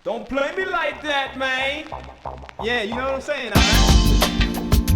Don't play me like that, man. Yeah, you know what I'm saying, alright?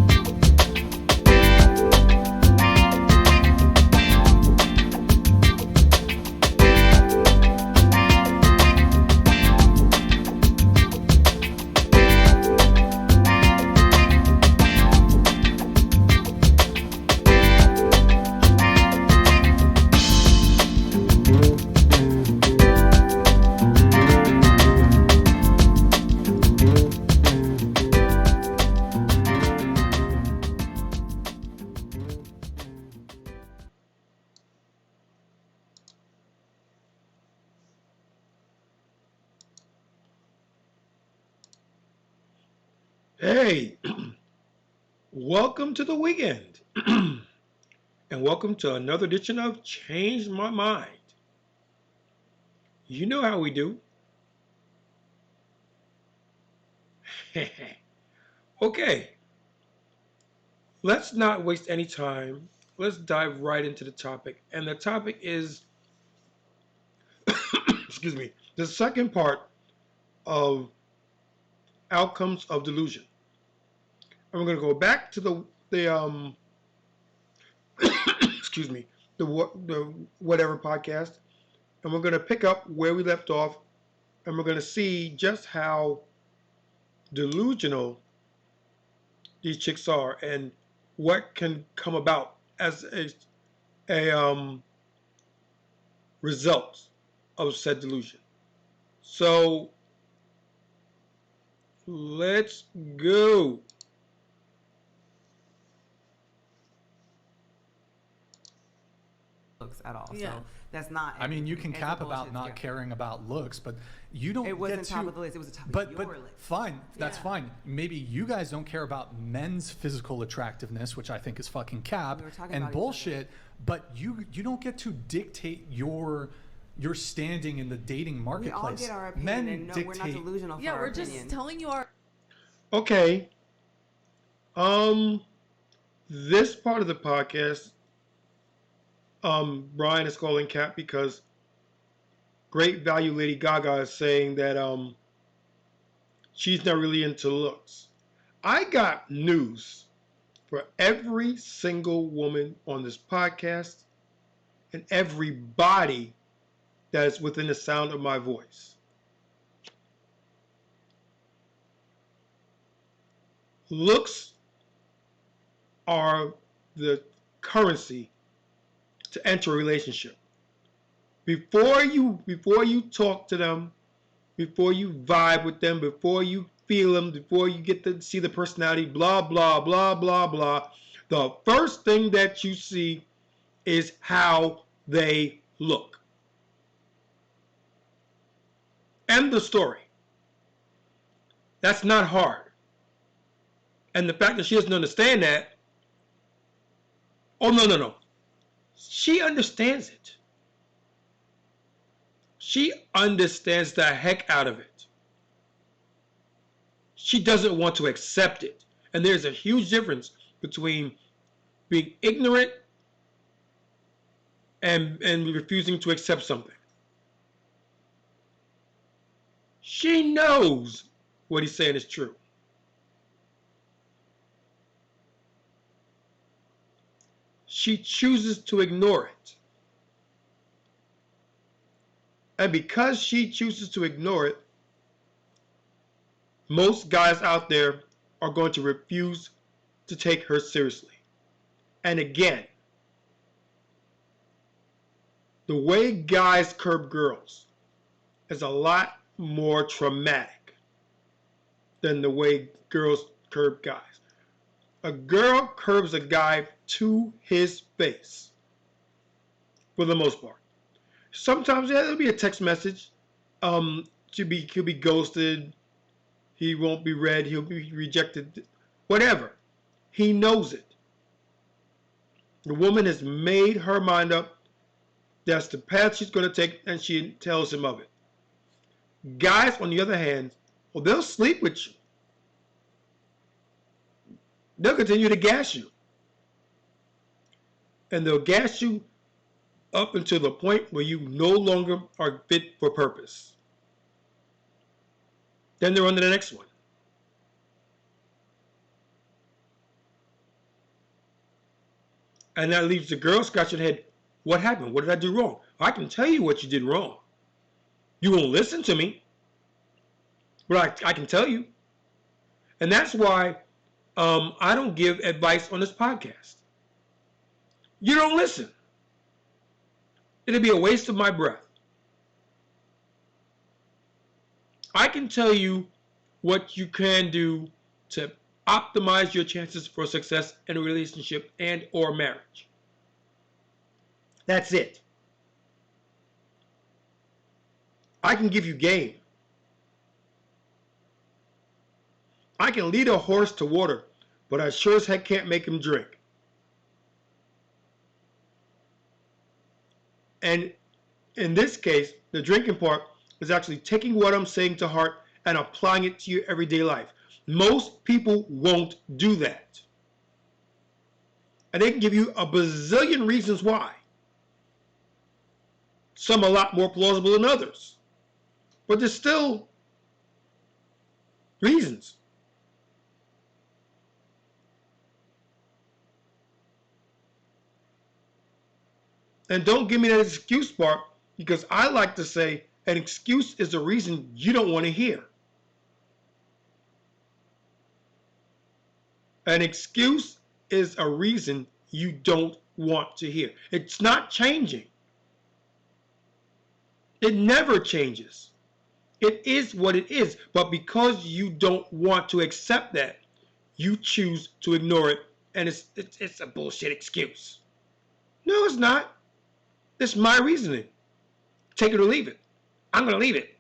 Hey, welcome to the weekend, and welcome to another edition of Change My Mind. You know how we do. Okay, let's not waste any time. Let's dive right into the topic. And the topic is, excuse me, the second part of outcomes of delusion. And we're going to go back to the excuse me, the whatever podcast, and we're going to pick up where we left off, and we're going to see just how delusional these chicks are and what can come about as a result of said delusion. So let's go. Looks at all. Yeah. So that's not. I mean, you can it's cap a about bullshit not scare. caring about looks, but you don't It wasn't get top to, of the list. It was the top but of your but list. fine, that's Yeah. fine. Maybe you guys don't care about men's physical attractiveness, which I think is fucking cap We were talking and about each other. bullshit. But you don't get to dictate your standing in the dating We marketplace. all get our opinion, Men and no, dictate. we're not delusional for Yeah, our we're opinion. just telling you our. Okay. This part of the podcast, Brian is calling Cat because Great Value Lady Gaga is saying that she's not really into looks. I got news for every single woman on this podcast and every body that is within the sound of my voice. Looks are the currency to enter a relationship. Before you talk to them, before you vibe with them, before you feel them, before you get to see the personality, blah blah blah blah blah, the first thing that you see is how they look. End the story. That's not hard. And the fact that she doesn't understand that, oh no. She understands it. She understands the heck out of it. She doesn't want to accept it. And there's a huge difference between being ignorant and refusing to accept something. She knows what he's saying is true. She chooses to ignore it. And because she chooses to ignore it, most guys out there are going to refuse to take her seriously. And again, the way guys curb girls is a lot more traumatic than the way girls curb guys. A girl curbs a guy to his face, for the most part. Sometimes, yeah, there'll be a text message. He'll be ghosted. He won't be read. He'll be rejected. Whatever. He knows it. The woman has made her mind up. That's the path she's going to take, and she tells him of it. Guys, on the other hand, well, they'll sleep with you. They'll continue to gas you. And they'll gas you up until the point where you no longer are fit for purpose. Then they're on to the next one. And that leaves the girl scratching her head. What happened? What did I do wrong? I can tell you what you did wrong. You won't listen to me, but I can tell you. And that's why I don't give advice on this podcast. You don't listen. It'll be a waste of my breath. I can tell you what you can do to optimize your chances for success in a relationship and or marriage. That's it. I can give you game. I can lead a horse to water, but I sure as heck can't make him drink. And in this case, the drinking part is actually taking what I'm saying to heart and applying it to your everyday life. Most people won't do that. And they can give you a bazillion reasons why. Some a lot more plausible than others. But there's still reasons. And don't give me that excuse part, because I like to say an excuse is a reason you don't want to hear. An excuse is a reason you don't want to hear. It's not changing. It never changes. It is what it is. But because you don't want to accept that, you choose to ignore it, and it's a bullshit excuse. No, it's not. It's my reasoning. Take it or leave it. I'm going to leave it.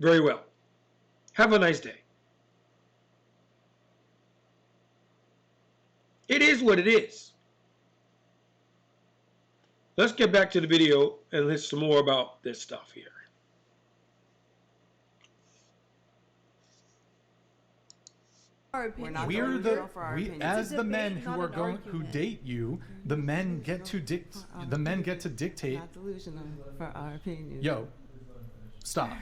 Very well. Have a nice day. It is what it is. Let's get back to the video and listen some more about this stuff here. We're as the men who are going who date you, the men get to dictate. Not delusional for our opinion. Yo, stop.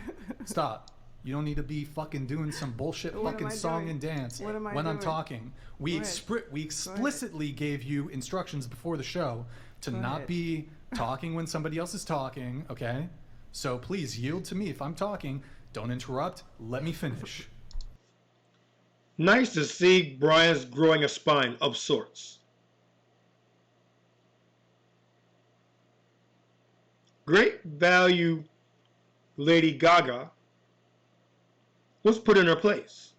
You don't need to be fucking doing some bullshit fucking song and dance when I'm talking. We explicitly gave you instructions before the show to not be talking when somebody else is talking, okay? So please yield to me if I'm talking. Don't interrupt. Let me finish. Nice to see Brian's growing a spine of sorts. Great value Lady Gaga was put in her place.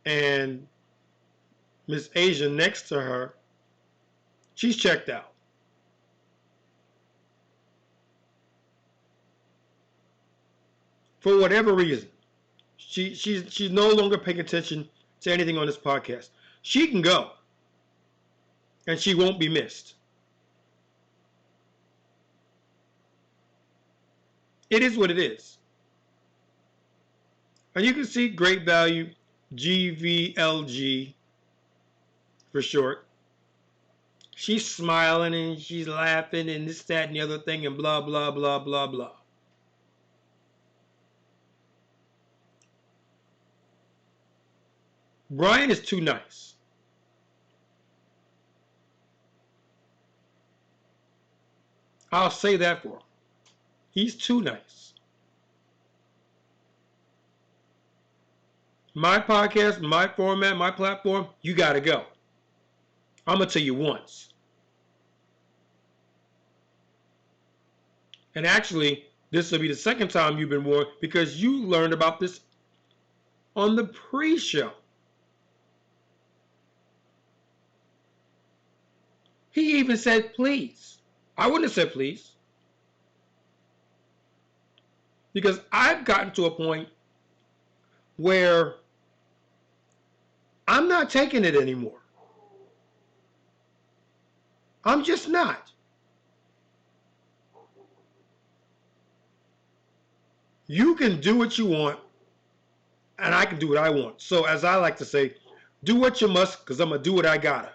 And Miss Asia next to her, she's checked out. For whatever reason, she's no longer paying attention to anything on this podcast. She can go, and she won't be missed. It is what it is. And you can see great value, GVLG for short. She's smiling and she's laughing and this, that, and the other thing and blah, blah, blah, blah, blah. Brian is too nice. I'll say that for him. He's too nice. My podcast, my format, my platform, you gotta go. I'm gonna tell you once. And actually, this will be the second time you've been warned because you learned about this on the pre-show. He even said please. I wouldn't have said please. Because I've gotten to a point where I'm not taking it anymore. I'm just not. You can do what you want, and I can do what I want. So as I like to say, do what you must, because I'm going to do what I gotta.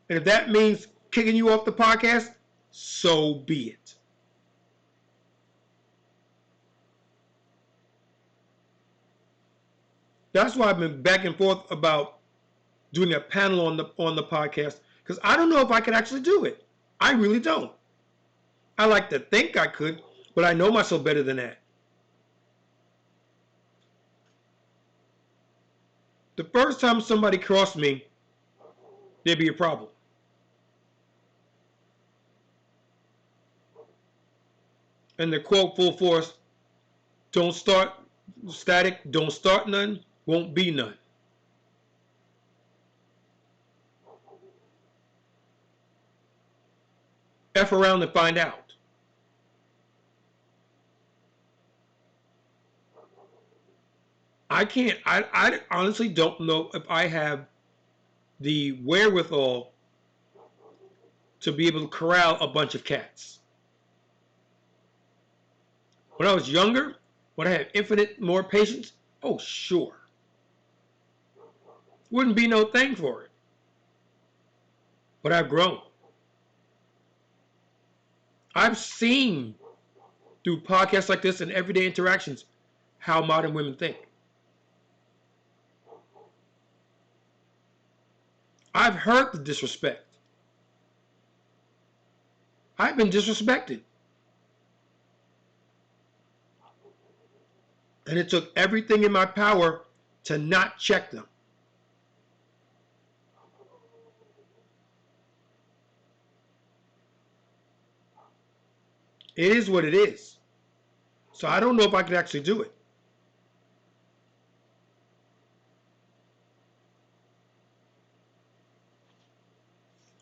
And if that means kicking you off the podcast, so be it. That's why I've been back and forth about doing a panel on the podcast, because I don't know if I could actually do it. I really don't. I like to think I could, but I know myself better than that. The first time somebody crossed me, there'd be a problem. And the quote full force, don't start static, don't start none, won't be none. F around and find out. I honestly don't know if I have the wherewithal to be able to corral a bunch of cats. When I was younger, when I had infinite more patience, oh sure. Wouldn't be no thing for it. But I've grown. I've seen through podcasts like this and everyday interactions how modern women think. I've heard the disrespect. I've been disrespected. And it took everything in my power to not check them. It is what it is. So I don't know if I could actually do it.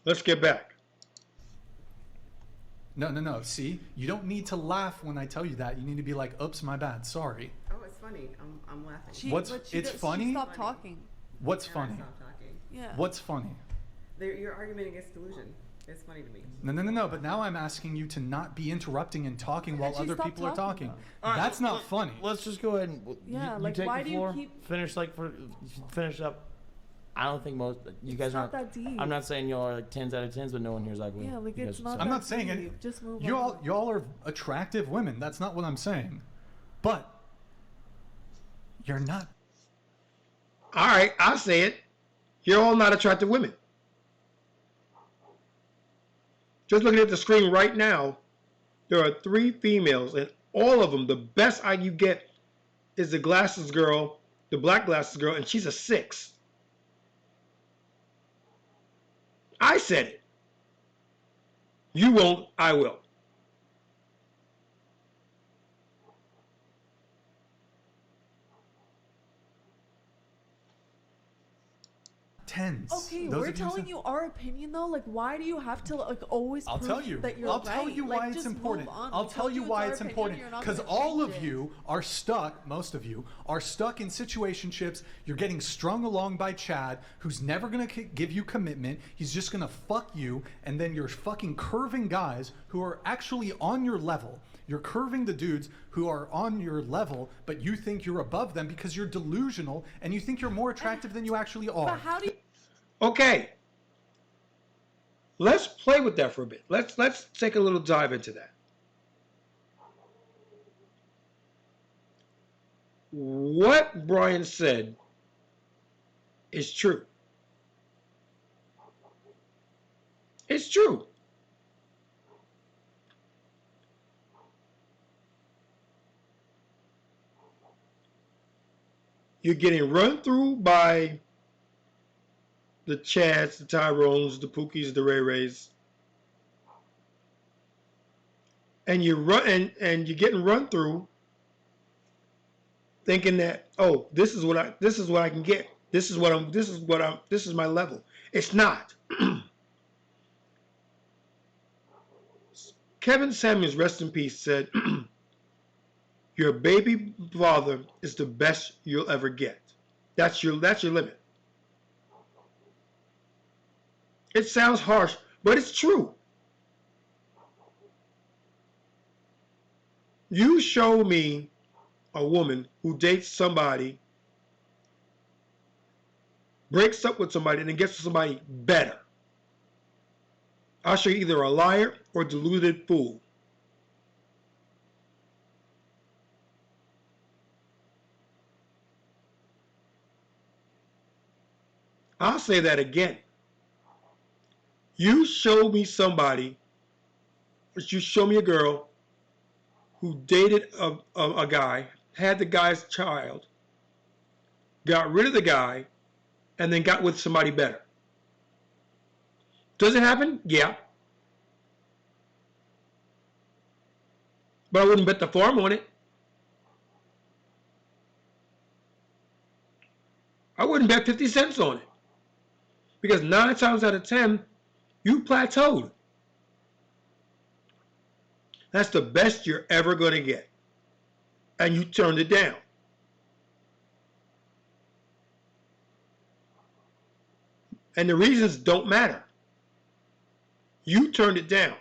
Let's get back. No. See, you don't need to laugh when I tell you that. You need to be like, "Oops, my bad. Sorry." Oh, it's funny. I'm laughing. It's funny? She stopped talking. What's funny? Stop talking. Yeah. What's funny? Your argument against delusion. It's funny to me. No. But now I'm asking you to not be interrupting and talking while she other stopped people are talking. talking, That's not funny. Let's just go ahead and Yeah, you like, take why the do you floor. keep- Finish up. I don't think most you guys not aren't. that deep. I'm not saying y'all are like 10s out of 10s, but no one here's ugly. Yeah, like You it's guys- not. I'm that not saying deep. it. Just move Y'all on. are attractive women. That's not what I'm saying. But you're not. All right, I'll say it. You're all not attractive women. Just looking at the screen right now, there are 3 females, and all of them, the best you get is the glasses girl, the black glasses girl, and she's a 6. I said it. You won't, I will. Tens. Okay, Those we're of you telling who- you our opinion though. Like, why do you have to like always? I'll prove tell you. that you're I'll right? tell you why Like, it's just move important. on. I'll We tell told you it's why our it's opinion, important. you're not Because gonna all change of it. you are stuck, most of you are stuck in situationships. You're getting strung along by Chad, who's never going to give you commitment. He's just going to fuck you. And then you're fucking curving guys who are actually on your level. You're curving the dudes who are on your level, but you think you're above them because you're delusional and you think you're more attractive than you actually are. But how do you? Okay. Let's play with that for a bit. Let's take a little dive into that. What Brian said is true. It's true. You're getting run through by the Chads, the Tyrones, the Pookies, the Ray Rays, and you're getting run through, thinking that, oh, this is what I can get. This is my level. It's not. Kevin Samuels, rest in peace, said, "Your baby father is the best you'll ever get. That's your limit." It sounds harsh, but it's true. You show me a woman who dates somebody, breaks up with somebody, and then gets with somebody better. I'll show you either a liar or deluded fool. I'll say that again. You show me somebody, you show me a girl who dated a guy, had the guy's child, got rid of the guy, and then got with somebody better. Does it happen? Yeah. But I wouldn't bet the farm on it. I wouldn't bet 50 cents on it. Because 9 times out of 10, you plateaued. That's the best you're ever going to get. And you turned it down. And the reasons don't matter. You turned it down.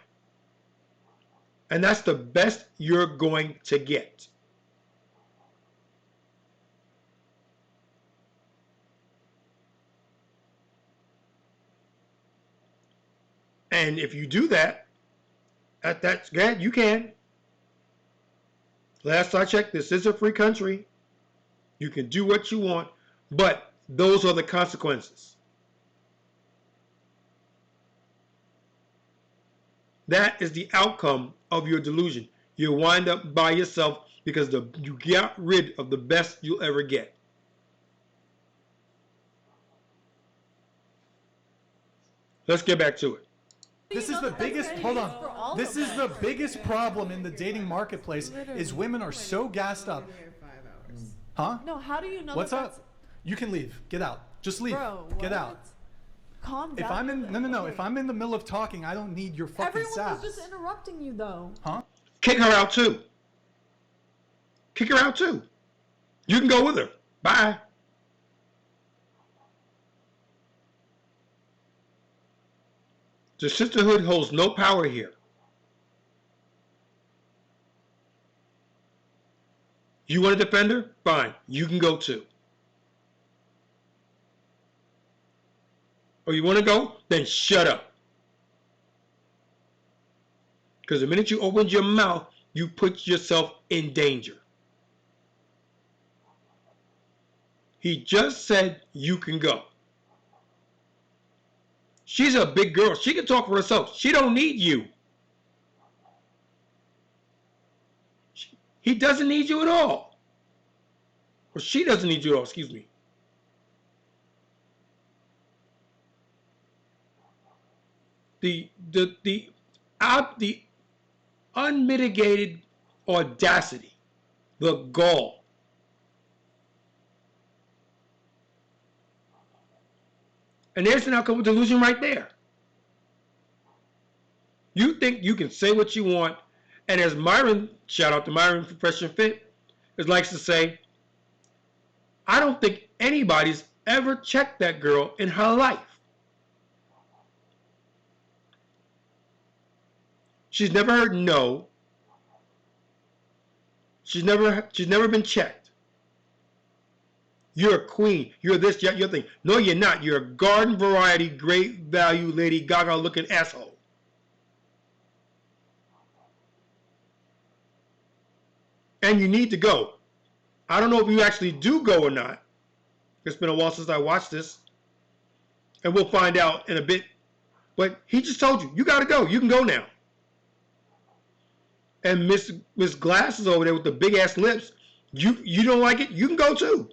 And that's the best you're going to get. And if you do that, that's good, you can. Last I checked, this is a free country. You can do what you want, but those are the consequences. That is the outcome of your delusion. You wind up by yourself because you got rid of the best you'll ever get. Let's get back to it. This is the biggest, hold on. This is the biggest problem in the dating marketplace is women are so gassed up. Huh? No, how do you know What's up? You can leave. Get out. Just leave. Bro, Get out. Calm down. If I'm in, no. If I'm in the middle of talking, I don't need your fucking Everyone sass. was just interrupting you though. Huh? Kick her out too. Kick her out too. You can go with her. Bye. The sisterhood holds no power here. You want to defend her? Fine. You can go too. Or you want to go? Then shut up. Because the minute you opened your mouth, you put yourself in danger. He just said you can go. She's a big girl. She can talk for herself. She don't need you. He doesn't need you at all. Or she doesn't need you at all, excuse me. The unmitigated audacity, the gall. And there's an outcome of delusion right there. You think you can say what you want, and as Myron, shout out to Myron for Fresh and Fit, likes to say, I don't think anybody's ever checked that girl in her life. She's never heard no. She's never been checked. You're a queen. You're this, you're thing. No, you're not. You're a garden variety, great value, Lady Gaga looking asshole. And you need to go. I don't know if you actually do go or not. It's been a while since I watched this. And we'll find out in a bit. But he just told you, you got to go. You can go now. And Miss Glasses over there with the big ass lips, you don't like it? You can go too.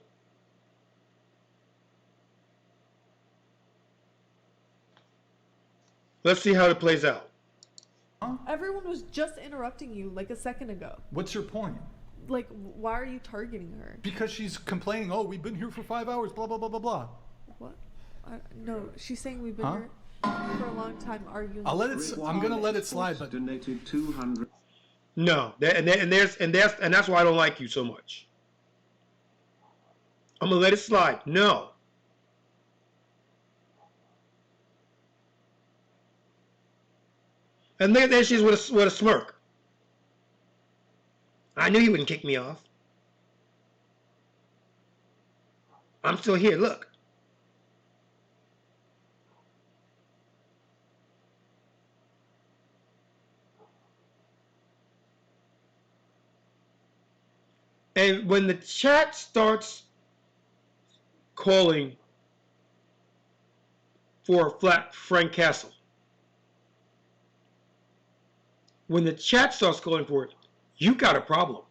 Let's see how it plays out. Everyone was just interrupting you like a second ago. What's your point? Like, why are you targeting her? Because she's complaining, oh, we've been here for 5 hours, blah, blah, blah, blah, blah. What? No, she's saying we've been here for a long time arguing. I'm going to let it slide, but... Donated 200. No, and that's why I don't like you so much. I'm going to let it slide. No. And there she is with a smirk. I knew you wouldn't kick me off. I'm still here, look. And when the chat starts calling for Frank Castle, when the chat starts calling for it, you got a problem.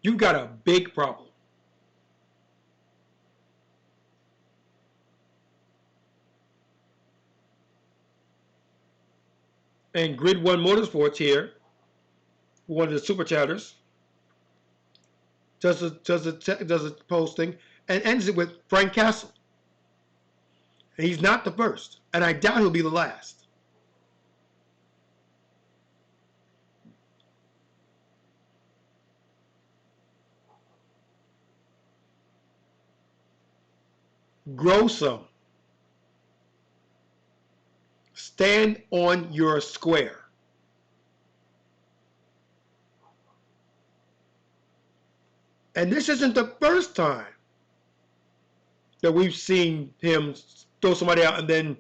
You got a big problem. And Grid One Motorsports here, one of the super chatters, does a posting and ends it with Frank Castle. And he's not the first, and I doubt he'll be the last. Grow some. Stand on your square. And this isn't the first time that we've seen him throw somebody out and then,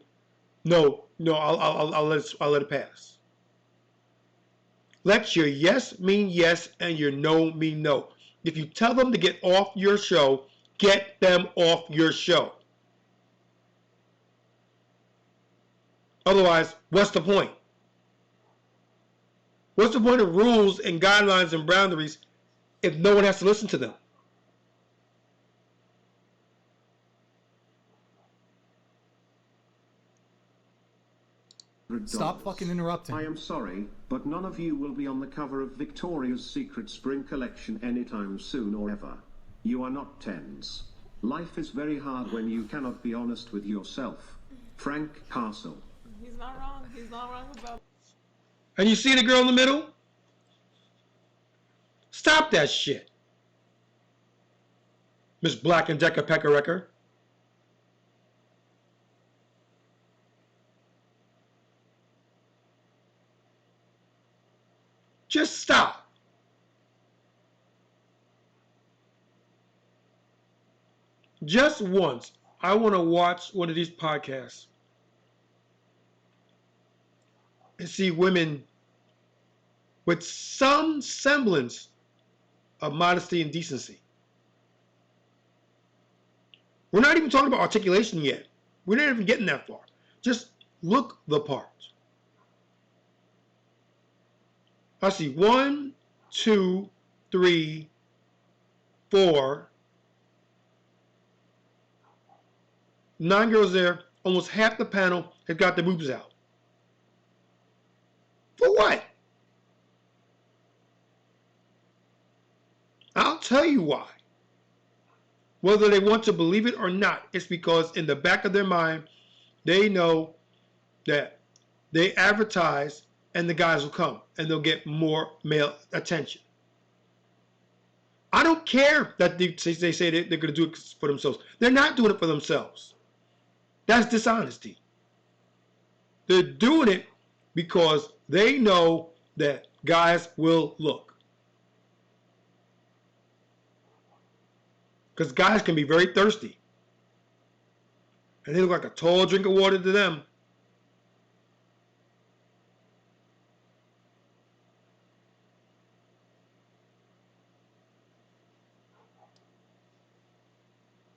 no, I'll let it pass. Let your yes mean yes and your no mean no. If you tell them to get off your show, get them off your show. Otherwise, what's the point? What's the point of rules and guidelines and boundaries if no one has to listen to them? Stop fucking interrupting. I am sorry, but none of you will be on the cover of Victoria's Secret Spring Collection anytime soon or ever. You are not tens. Life is very hard when you cannot be honest with yourself. Frank Castle. He's not wrong. He's not wrong about. And you see the girl in the middle? Stop that shit. Miss Black and Decker Pecker Wrecker. Just stop. Just once, I want to watch one of these podcasts and see women with some semblance of modesty and decency. We're not even talking about articulation yet. We're not even getting that far. Just look the part. I see 1, 2, 3, 4, 9 girls there. Almost half the panel have got their boobs out. For what? I'll tell you why. Whether they want to believe it or not, it's because in the back of their mind, they know that they advertise and the guys will come and they'll get more male attention. I don't care that they say they're going to do it for themselves. They're not doing it for themselves. That's dishonesty. They're doing it because they know that guys will look. Because guys can be very thirsty. And they look like a tall drink of water to them.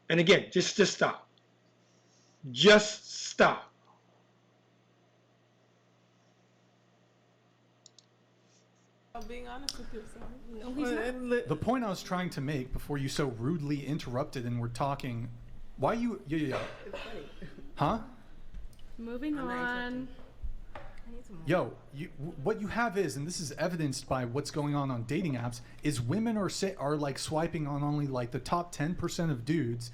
And again, just stop. Just stop. I'm being honest with yourself. No, he's not. The point I was trying to make before you so rudely interrupted and were talking, why you? Yeah. It's funny. Huh? Moving on. Yo, what you have is, and this is evidenced by what's going on dating apps, is women are like swiping on only like the top 10% of dudes,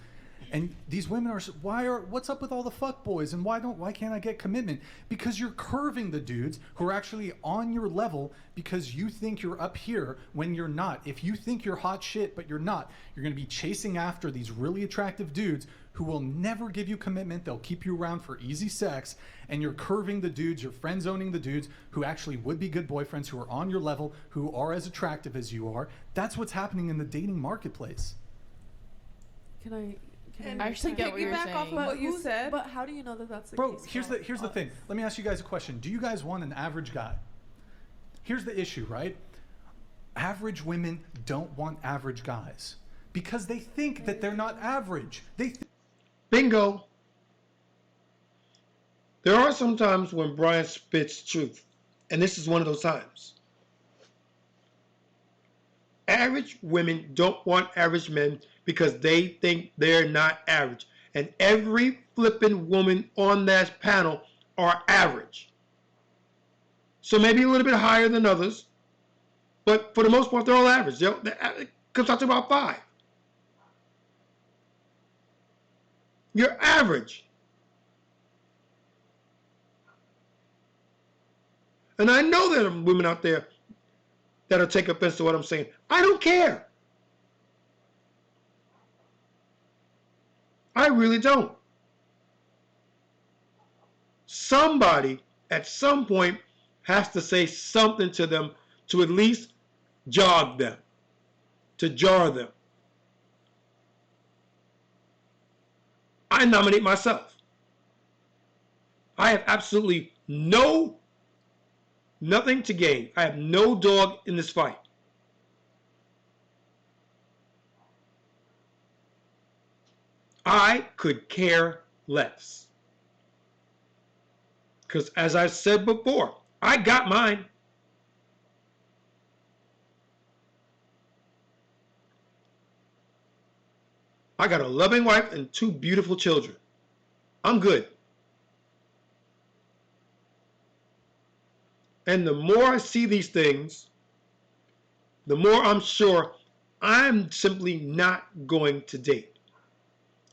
and these women are what's up with all the fuck boys and why can't I get commitment? Because you're curving the dudes who are actually on your level because you think you're up here when you're not. If you think you're hot shit but you're not, you're gonna be chasing after these really attractive dudes who will never give you commitment. They'll keep you around for easy sex, and you're curving the dudes, you're friend zoning the dudes who actually would be good boyfriends, who are on your level, who are as attractive as you are. That's what's happening in the dating marketplace. Can I actually get what you're piggyback saying. off of what you said? But how do you know that that's the Bro, case? here's the thing. Let me ask you guys a question. Do you guys want an average guy? Here's the issue, right? Average women don't want average guys because they think that they're not average. Bingo. There are some times when Brian spits truth, and this is one of those times. Average women don't want average men because they think they're not average. And every flipping woman on that panel are average. So maybe a little bit higher than others, but for the most part, they're all average. It comes out to about 5. You're average. And I know there are women out there that'll take offense to what I'm saying. I don't care. I really don't. Somebody at some point has to say something to them to at least jog them, to jar them. I nominate myself. I have absolutely nothing to gain. I have no dog in this fight. I could care less. Because as I said before, I got mine. I got a loving wife and 2 beautiful children. I'm good. And the more I see these things, the more I'm sure I'm simply not going to date.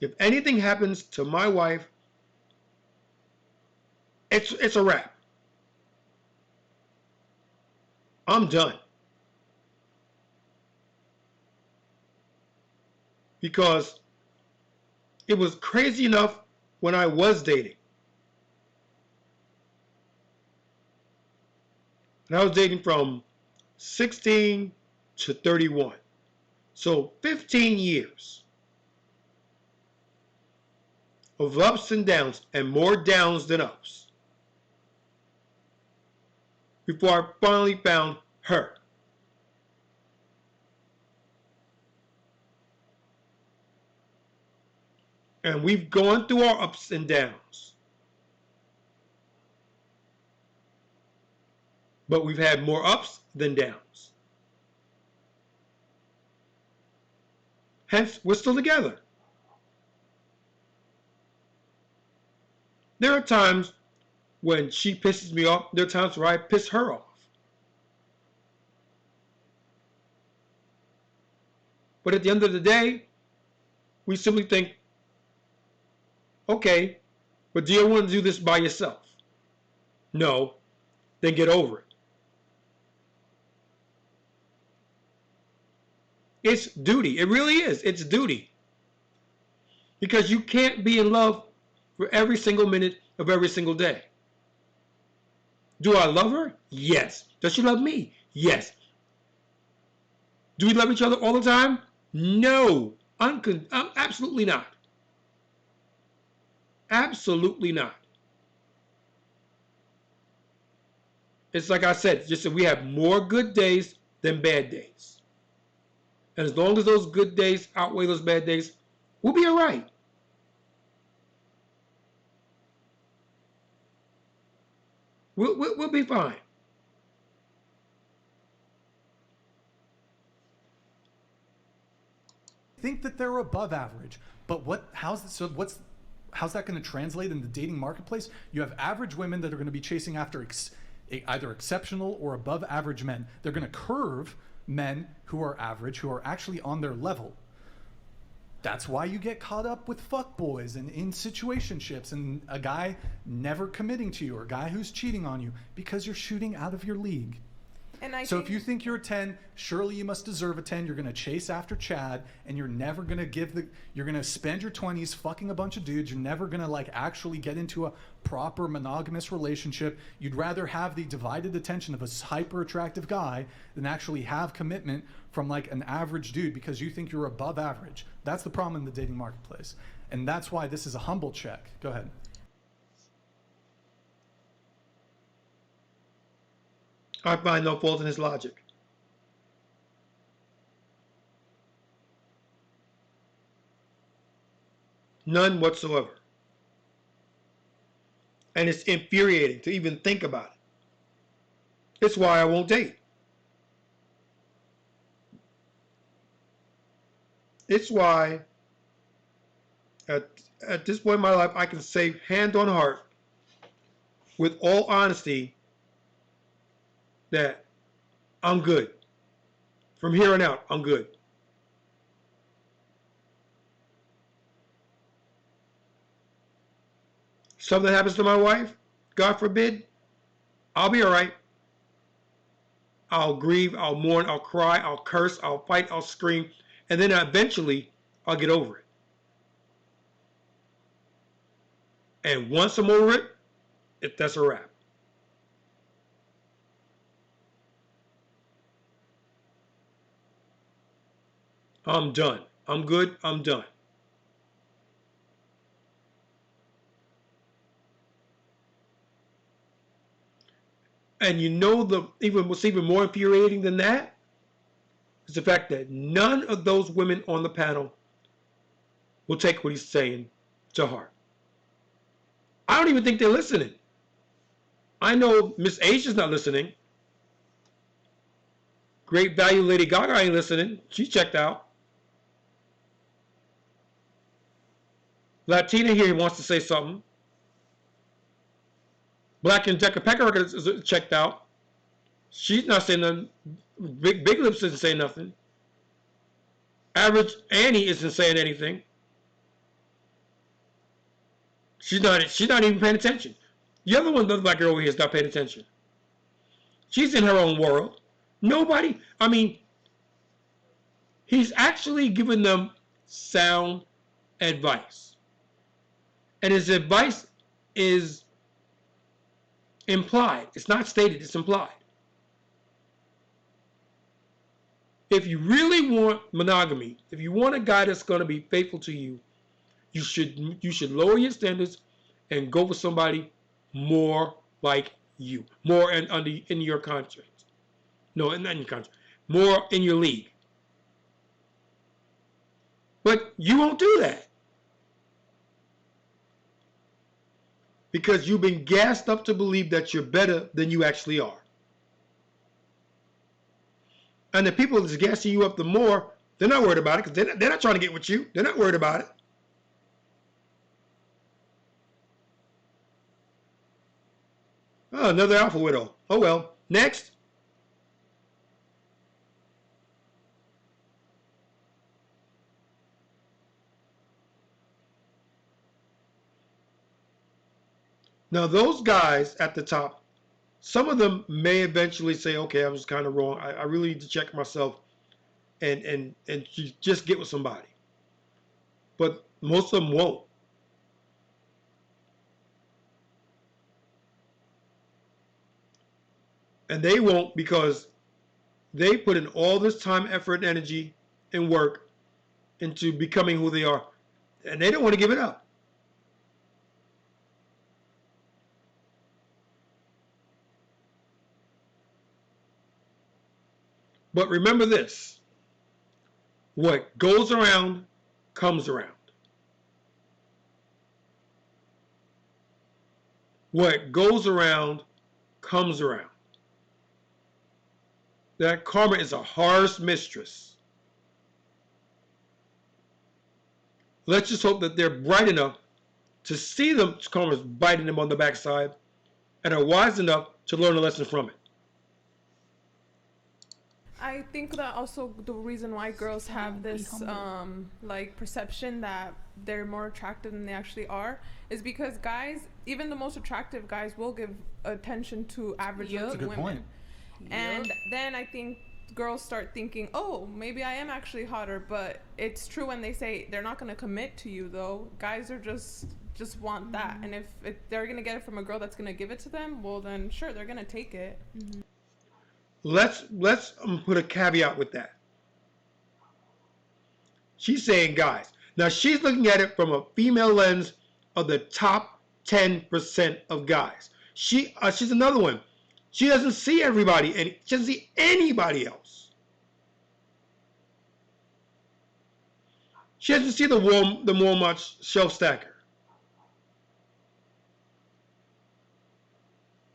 If anything happens to my wife, it's a wrap. I'm done. Because it was crazy enough when I was dating. And I was dating from 16 to 31. So 15 years of ups and downs, and more downs than ups, before I finally found her. And we've gone through our ups and downs. But we've had more ups than downs. Hence, we're still together. There are times when she pisses me off. There are times where I piss her off. But at the end of the day, we simply think, okay, but do you want to do this by yourself? No, then get over it. It's duty. It really is. It's duty. Because you can't be in love for every single minute of every single day. Do I love her? Yes. Does she love me? Yes. Do we love each other all the time? No. Absolutely not. Absolutely not. It's like I said, just that we have more good days than bad days. And as long as those good days outweigh those bad days, we'll be all right. We'll be fine. Think that they're above average, but how's that going to translate in the dating marketplace? You have average women that are going to be chasing after either exceptional or above average men. They're going to curve men who are average, who are actually on their level. That's why you get caught up with fuckboys and in situationships and a guy never committing to you or a guy who's cheating on you because you're shooting out of your league. So if you think you're a 10, surely you must deserve a 10. You're going to chase after Chad, and you're never going to you're going to spend your 20s fucking a bunch of dudes. You're never going to actually get into a proper monogamous relationship. You'd rather have the divided attention of a hyper attractive guy than actually have commitment from an average dude because you think you're above average. That's the problem in the dating marketplace. And that's why this is a humble check. Go ahead. I find no fault in his logic. None whatsoever. And it's infuriating to even think about it. It's why I won't date. It's why at this point in my life I can say hand on heart with all honesty that I'm good. From here on out, I'm good. Something happens to my wife, God forbid, I'll be all right. I'll grieve, I'll mourn, I'll cry, I'll curse, I'll fight, I'll scream, and then eventually I'll get over it. And once I'm over it, that's a wrap. I'm done. I'm good. I'm done. And you know what's even more infuriating than that is the fact that none of those women on the panel will take what he's saying to heart. I don't even think they're listening. I know Miss Asia's not listening. Great value Lady Gaga ain't listening. She checked out. Latina here wants to say something. Black and Decker Pecker is checked out. She's not saying nothing. Big Lips isn't saying nothing. Average Annie isn't saying anything. She's not even paying attention. The other one, the black girl over here, is not paying attention. She's in her own world. Nobody, I mean, he's actually giving them sound advice. And his advice is implied. It's not stated, it's implied. If you really want monogamy, if you want a guy that's going to be faithful to you, you should lower your standards and go for somebody more like you, more in your contract. No, not in your contract. More in your league. But you won't do that. Because you've been gassed up to believe that you're better than you actually are. And the people that's gassing you up the more, they're not worried about it because they're not trying to get with you. They're not worried about it. Oh, another alpha widow. Oh well. Next. Now those guys at the top, some of them may eventually say, okay, I was kind of wrong. I really need to check myself and just get with somebody. But most of them won't. And they won't because they put in all this time, effort, and energy and work into becoming who they are. And they don't want to give it up. But remember this. What goes around comes around. What goes around comes around. That karma is a harsh mistress. Let's just hope that they're bright enough to see them karma's biting them on the backside and are wise enough to learn a lesson from it. I think that also the reason why girls have this like perception that they're more attractive than they actually are is because guys, even the most attractive guys, will give attention to average looking women. Point. And then I think girls start thinking, oh, maybe I am actually hotter. But it's true when they say they're not going to commit to you, though. Guys are just want that. And if they're going to get it from a girl that's going to give it to them, well, then sure, they're going to take it. Mm-hmm. Let's put a caveat with that. She's saying guys. Now, she's looking at it from a female lens of the top 10% of guys. She's another one. She doesn't see everybody, and she doesn't see anybody else. She doesn't see the Walmart shelf stacker.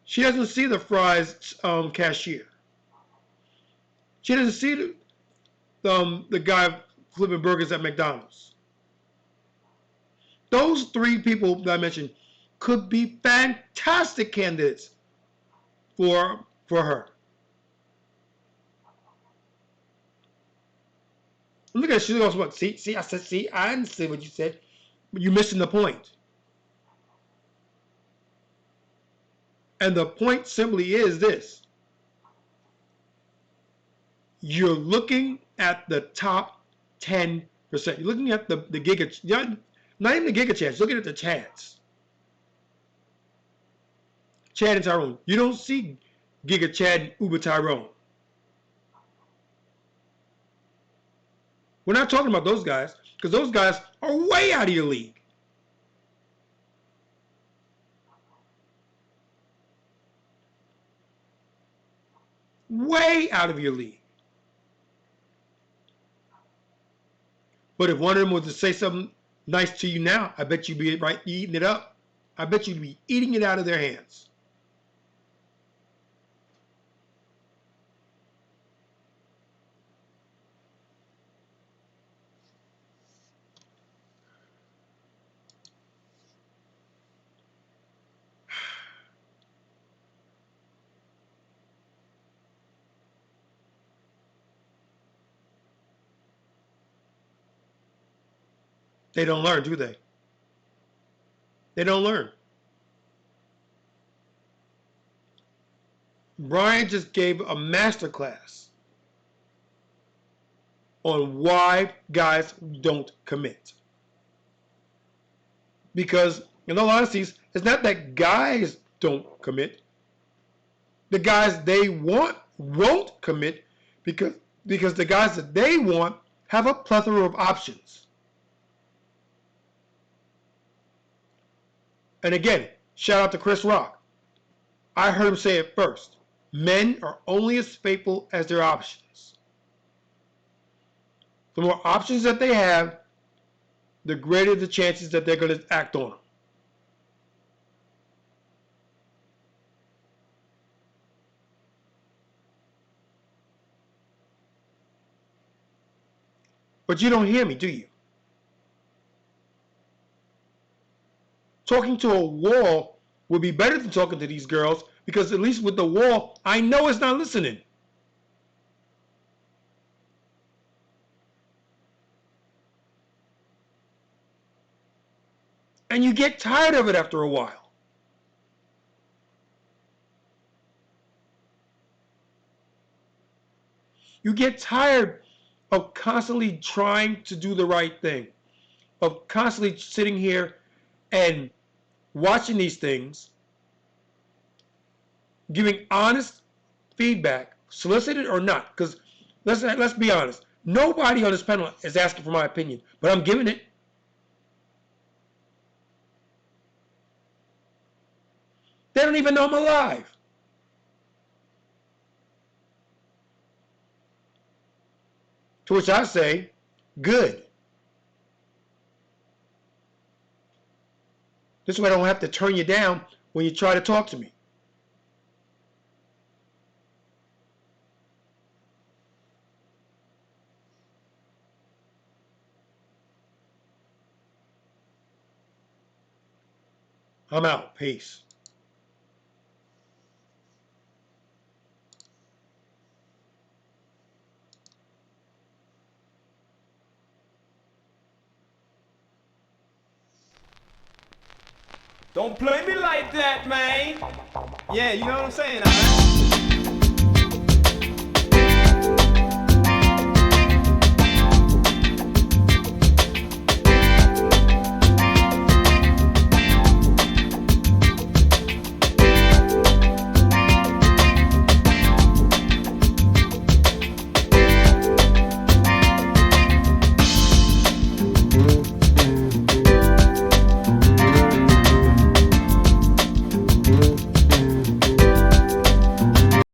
She doesn't see the Fry's cashier. She doesn't see the guy flipping burgers at McDonald's. Those 3 people that I mentioned could be fantastic candidates for her. Look at it. She goes, "What? See, I said, see, I understand what you said, but you're missing the point." And the point simply is this. You're looking at the top 10%. You're looking at the giga, not even the giga chads, looking at the chads. Chad and Tyrone. You don't see Giga Chad and Uber Tyrone. We're not talking about those guys, because those guys are way out of your league. Way out of your league. But if one of them was to say something nice to you now, I bet you'd be right eating it up. I bet you'd be eating it out of their hands. They don't learn, do they? They don't learn. Brian just gave a masterclass on why guys don't commit. Because, in all honesty, it's not that guys don't commit. The guys they want won't commit because the guys that they want have a plethora of options. And again, shout out to Chris Rock. I heard him say it first. Men are only as faithful as their options. The more options that they have, the greater the chances that they're going to act on them. But you don't hear me, do you? Talking to a wall would be better than talking to these girls, because at least with the wall, I know it's not listening. And you get tired of it after a while. You get tired of constantly trying to do the right thing, of constantly sitting here and watching these things, giving honest feedback, solicited or not, because let's be honest, nobody on this panel is asking for my opinion, but I'm giving it. They don't even know I'm alive. To which I say, good. This way I don't have to turn you down when you try to talk to me. I'm out. Peace. Don't play me like that, man. Yeah, you know what I'm saying, alright?